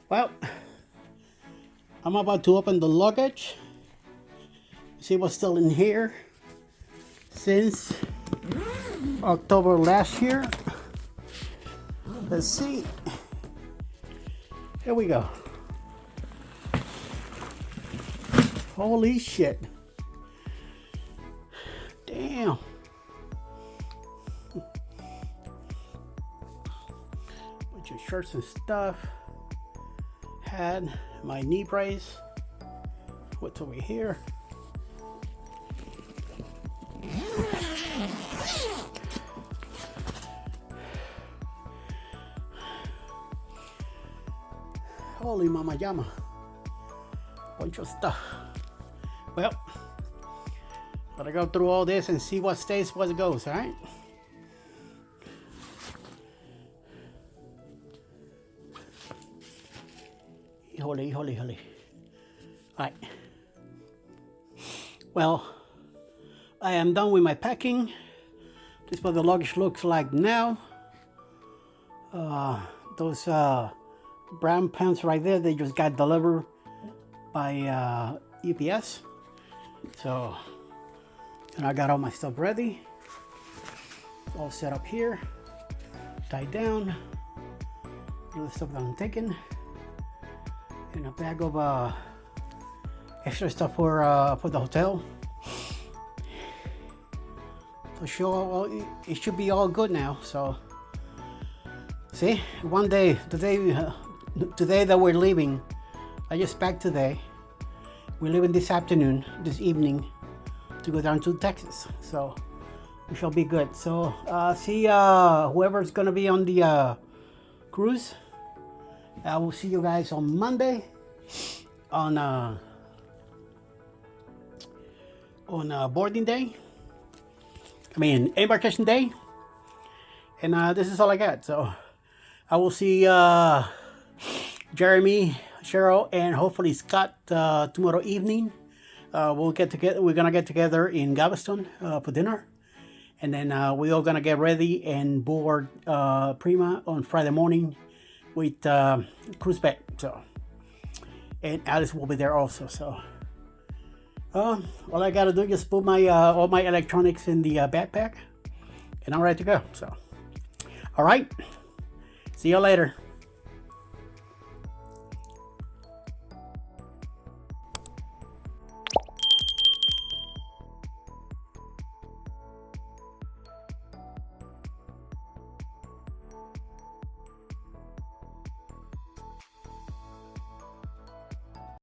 Well, I'm about to open the luggage. See what's still in here since October last year. Let's see. Here we go. Holy shit. Damn. Bunch of shirts and stuff. Had my knee brace. What's over here? Holy mama llama. Bunch of stuff. Well, gotta go through all this and see what stays, what goes, alright? Holy. Alright. Well, I am done with my packing. This is what the luggage looks like now. Those brown pants right there, they just got delivered by UPS. So, and I got all my stuff ready. All set up here. Tied down. All the stuff that I'm taking. And a bag of extra stuff for the hotel. So it should be all good now. So see, one day, today that we're leaving, I just packed today. We're leaving this afternoon, this evening, to go down to Texas. So we shall be good. So see whoever's gonna be on the cruise. I will see you guys on Monday on boarding day. I mean embarkation day. And this is all I got. So I will see Jeremy, Cheryl, and hopefully Scott tomorrow evening. We'll get together. We're gonna get together in Galveston for dinner, and then we're all gonna get ready and board Prima on Friday morning with cruise back. So, and Alice will be there also. So, all I gotta do is just put my all my electronics in the backpack, and I'm ready to go. So, all right. See you later.